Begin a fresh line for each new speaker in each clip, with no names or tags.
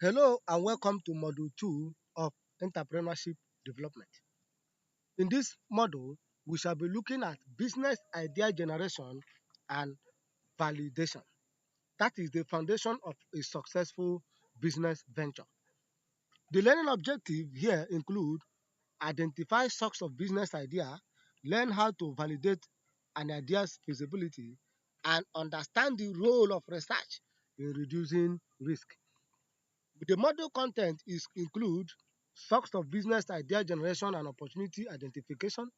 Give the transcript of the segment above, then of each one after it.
Hello and welcome to Module 2 of Entrepreneurship Development. In this module, we shall be looking at business idea generation and validation. That is the foundation of a successful business venture. The learning objective here include identify source of business idea, learn how to validate an idea's feasibility, and understand the role of research in reducing risk. The model content is include source of business idea generation and opportunity identification,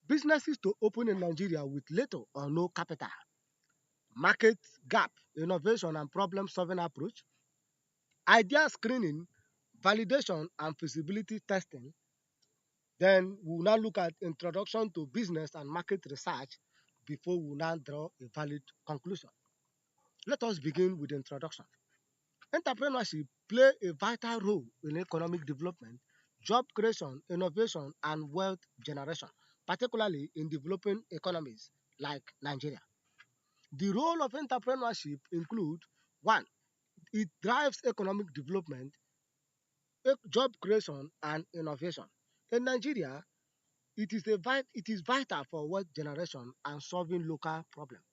businesses to open in Nigeria with little or no capital, market gap, innovation and problem solving approach, idea screening, validation and feasibility testing. Then we will now look at introduction to business and market research before we now draw a valid conclusion. Let us begin with the introduction. Entrepreneurship play a vital role in economic development, job creation, innovation, and wealth generation, particularly in developing economies like Nigeria. The role of entrepreneurship include one, it drives economic development, job creation, and innovation. In Nigeria, it is vital for wealth generation and solving local problems.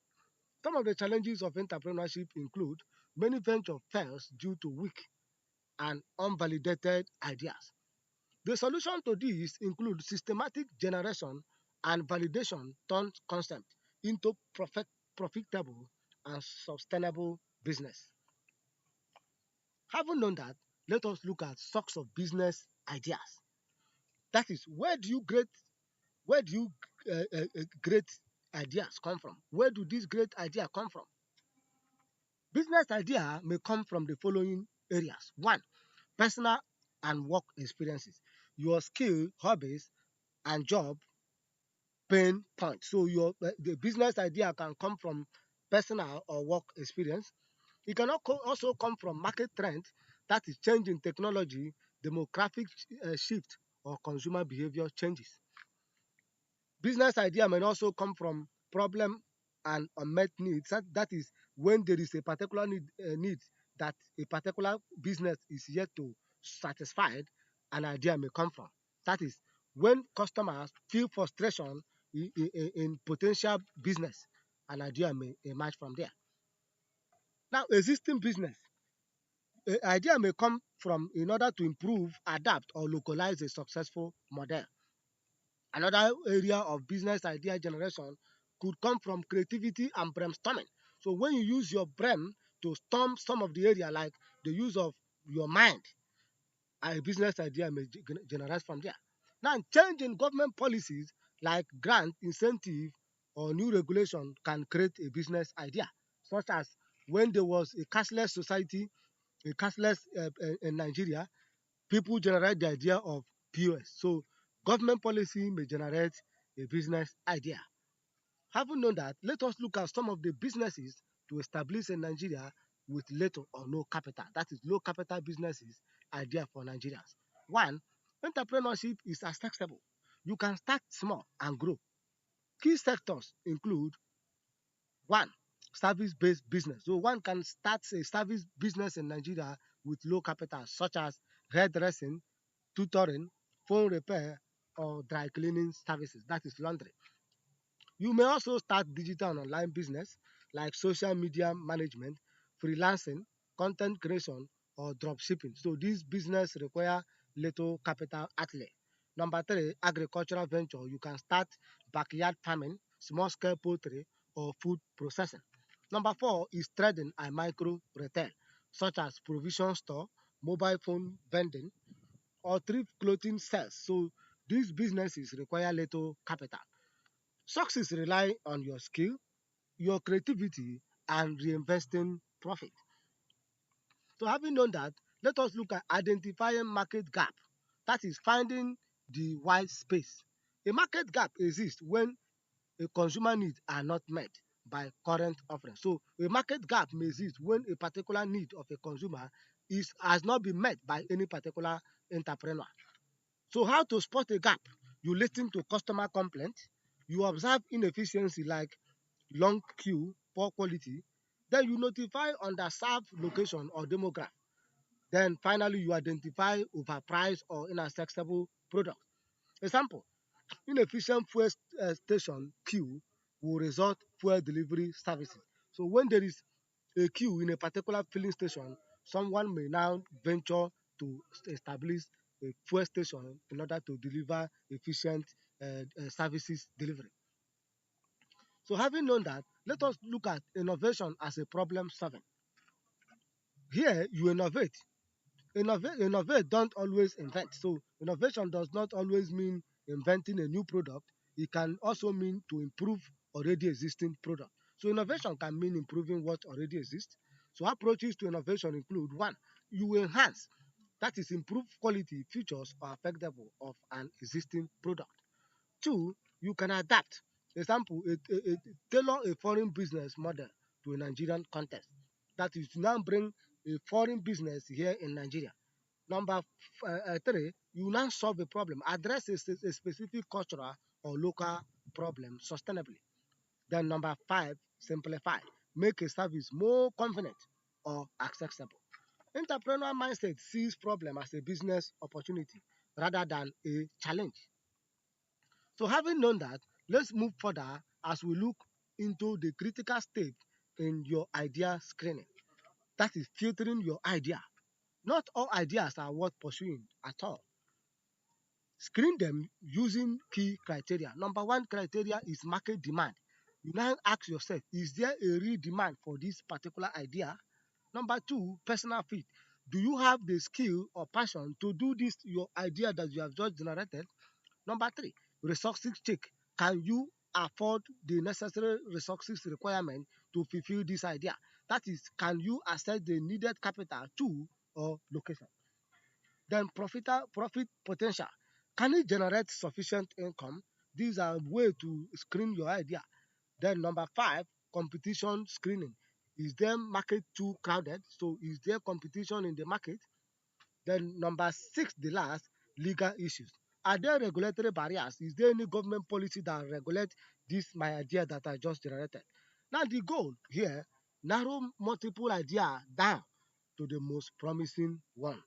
Some of the challenges of entrepreneurship include many venture fails due to weak and unvalidated ideas. The solution to this includes systematic generation and validation turn concept into profitable and sustainable business. Having known that, let us look at source of business ideas. That is, where do you great ideas come from? Where do these great ideas come from? Business idea may come from the following areas. One, personal and work experiences, your skill, hobbies, and job pain point. So the business idea can come from personal or work experience. It can also come from market trend, that is change in technology, demographic shift, or consumer behavior changes. Business idea may also come from problem and unmet needs. That is when there is a particular need that a particular business is yet to satisfy, an idea may come from. That is when customers feel frustration in potential business, an idea may emerge from there. Now, existing business, an idea may come from in order to improve, adapt, or localize a successful model. Another area of business idea generation could come from creativity and brainstorming. So when you use your brain to storm some of the area, like the use of your mind, a business idea may generate from there. Now, change in government policies like grant, incentive, or new regulation can create a business idea, such as when there was a cashless society, a cashless in Nigeria, people generate the idea of POS. So government policy may generate a business idea. Having known that, let us look at some of the businesses to establish in Nigeria with little or no capital. That is low capital businesses idea for Nigerians. One, entrepreneurship is accessible. You can start small and grow. Key sectors include one, service-based business. So one can start a service business in Nigeria with low capital, such as hairdressing, tutoring, phone repair, or dry cleaning services. That is laundry. You may also start digital and online business like social media management, freelancing, content creation, or drop shipping. So these business require little capital outlay. Number three, agricultural venture. You can start backyard farming, small scale poultry, or food processing. Number four is trading and micro retail, such as provision store, mobile phone vending, or thrift clothing sales. So these businesses require little capital. Success rely on your skill, your creativity, and reinvesting profit. So having known that, let us look at identifying market gap. That is finding the white space. A market gap exists when a consumer needs are not met by current offering. So a market gap may exist when a particular need of a consumer has not been met by any particular entrepreneur. So how to spot a gap? You listen to customer complaints, you observe inefficiency like long queue, poor quality, then you notify underserved location or demographic. Then finally, you identify overpriced or inaccessible product. Example, inefficient fuel station queue will result fuel delivery services. So when there is a queue in a particular filling station, someone may now venture to establish a fuel station in order to deliver efficient services delivery. So having known that, let us look at innovation as a problem solving. Here you innovate. Innovate don't always invent. So innovation does not always mean inventing a new product. It can also mean to improve already existing product. So innovation can mean improving what already exists. So approaches to innovation include: one, you enhance, that is improve quality, features or affectable of an existing product. Two, you can adapt. Example, tailor a foreign business model to a Nigerian context. That is to now bring a foreign business here in Nigeria. Number three, you now solve a problem, address a specific cultural or local problem sustainably. Then number five, simplify, make a service more convenient or accessible. Entrepreneur mindset sees problem as a business opportunity rather than a challenge. So having known that, let's move further as we look into the critical step in your idea screening. That is filtering your idea. Not all ideas are worth pursuing at all. Screen them using key criteria. Number one criteria is market demand. You now ask yourself, is there a real demand for this particular idea? Number two, personal fit. Do you have the skill or passion to do this, your idea that you have just generated? Number three, resources check. Can you afford the necessary resources requirement to fulfill this idea? That is, can you access the needed capital, tool, or location? Then profit potential. Can it generate sufficient income? These are ways to screen your idea. Then number five, competition screening. Is there market too crowded? So is there competition in the market? Then number six, the last, legal issues. Are there regulatory barriers? Is there any government policy that regulate this my idea that I just generated? Now the goal here, narrow multiple idea down to the most promising one.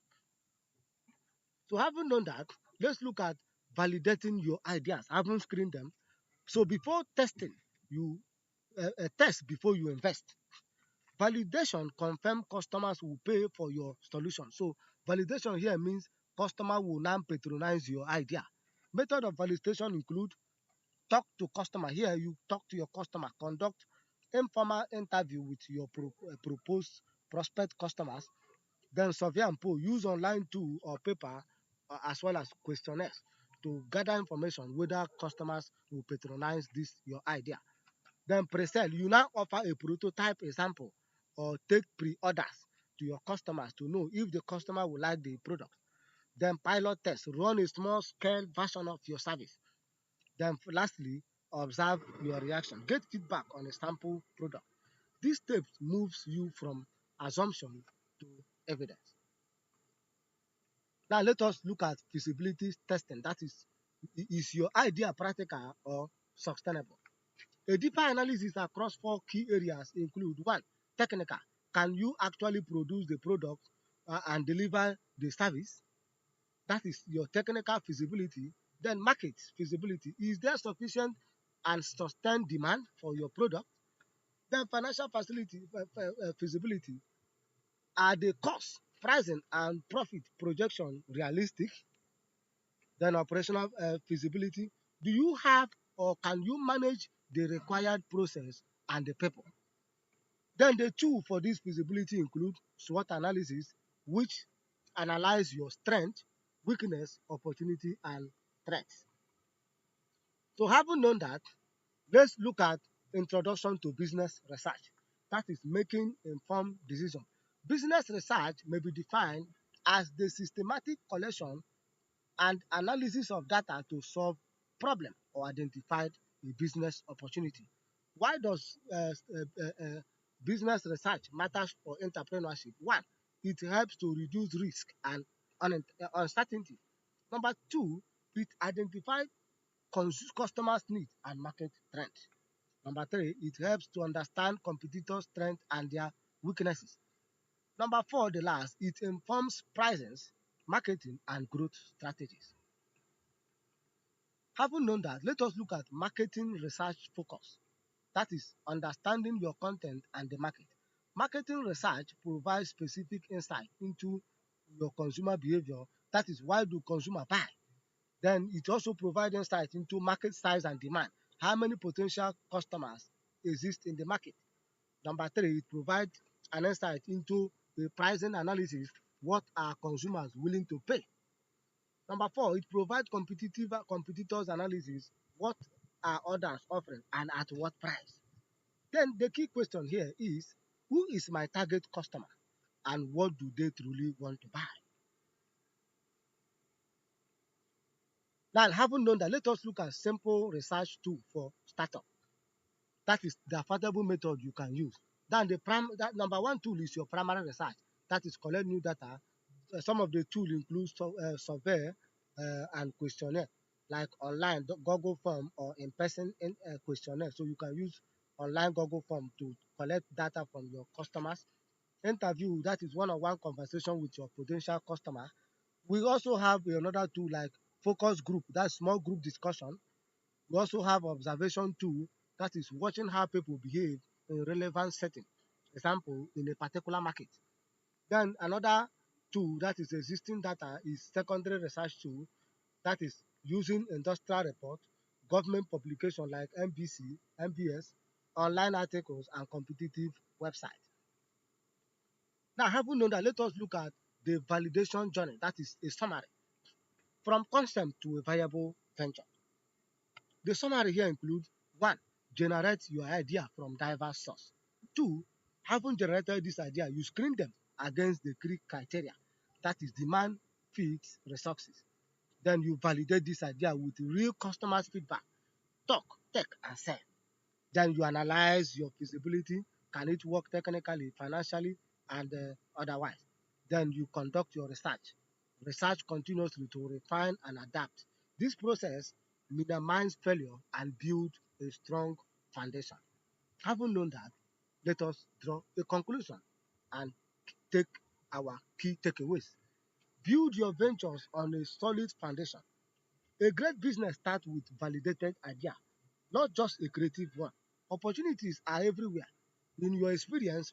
So having known that, let's look at validating your ideas, having screened them. So before testing, you test before you invest. Validation confirm customers will pay for your solution. So validation here means customer will now patronize your idea. Method of validation include: talk to customer. Here you talk to your customer, conduct informal interview with your proposed prospect customers. Then survey and poll, use online tool or paper as well as questionnaires to gather information whether customers will patronize this your idea. Then pre-sell, you now offer a prototype example or take pre-orders to your customers to know if the customer will like the product. Then pilot test, run a small scale version of your service. Then lastly, observe your reaction, get feedback on a sample product. This step moves you from assumption to evidence. Now let us look at feasibility testing. That is your idea practical or sustainable? A deeper analysis across four key areas include: one, technical. Can you actually produce the product and deliver the service? That is your technical feasibility. Then market feasibility. Is there sufficient and sustained demand for your product? Then financial facility feasibility. Are the cost, pricing, and profit projection realistic? Then operational feasibility. Do you have or can you manage the required process and the people? Then the tool for this feasibility include SWOT analysis, which analyze your strength, weakness, opportunity, and threats. So having known that, let's look at introduction to business research. That is making informed decision. Business research may be defined as the systematic collection and analysis of data to solve problem or identify a business opportunity. Why does business research matters for entrepreneurship? One, it helps to reduce risk and uncertainty. Number two, it identifies customers' needs and market trends. Number three, it helps to understand competitors' strengths and their weaknesses. Number four, the last, it informs prices, marketing, and growth strategies. Having known that, let us look at marketing research focus. That is understanding your content and the market. Marketing research provides specific insight into your consumer behavior. That is, why do consumer buy? Then it also provides insight into market size and demand. How many potential customers exist in the market? Number three, it provides an insight into the pricing analysis. What are consumers willing to pay? Number four, it provides competitors analysis. What are others offering and at what price? Then the key question here is, who is my target customer and what do they truly want to buy? Now, having known that, let us look at simple research tool for startup. That is the affordable method you can use. Then that number one tool is your primary research. That is collect new data. Some of the tool include survey and questionnaire, like online Google form or in-person questionnaire. So you can use online Google form to collect data from your customers. Interview, that is one-on-one conversation with your potential customer. We also have another tool like focus group, that's small group discussion. We also have observation tool, that is watching how people behave in relevant setting. Example, in a particular market. Then another tool that is existing data is secondary research tool, that is using industrial report, government publication like MBC, MBS, online articles, and competitive website. Now, having known that, let us look at the validation journey, that is a summary from concept to a viable venture. The summary here includes one, generate your idea from diverse sources. Two, having generated this idea, you screen them against the key criteria, that is demand, fit, resources. Then you validate this idea with real customers' feedback, talk, tech, and sell. Then you analyze your feasibility. Can it work technically, financially, and otherwise? Then you conduct your research. Research continuously to refine and adapt. This process minimizes failure and build a strong foundation. Having known that, let us draw a conclusion and take our key takeaways. Build your ventures on a solid foundation. A great business starts with validated idea, not just a creative one. Opportunities are everywhere. In your experience,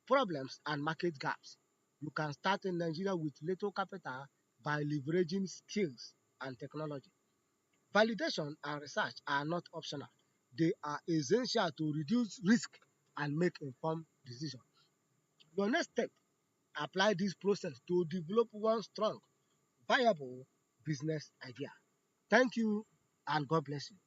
problems and market gaps. You can start in Nigeria with little capital by leveraging skills and technology. Validation and research are not optional. They are essential to reduce risk and make informed decisions. Your next step, apply this process to develop one strong, viable business idea. Thank you and God bless you.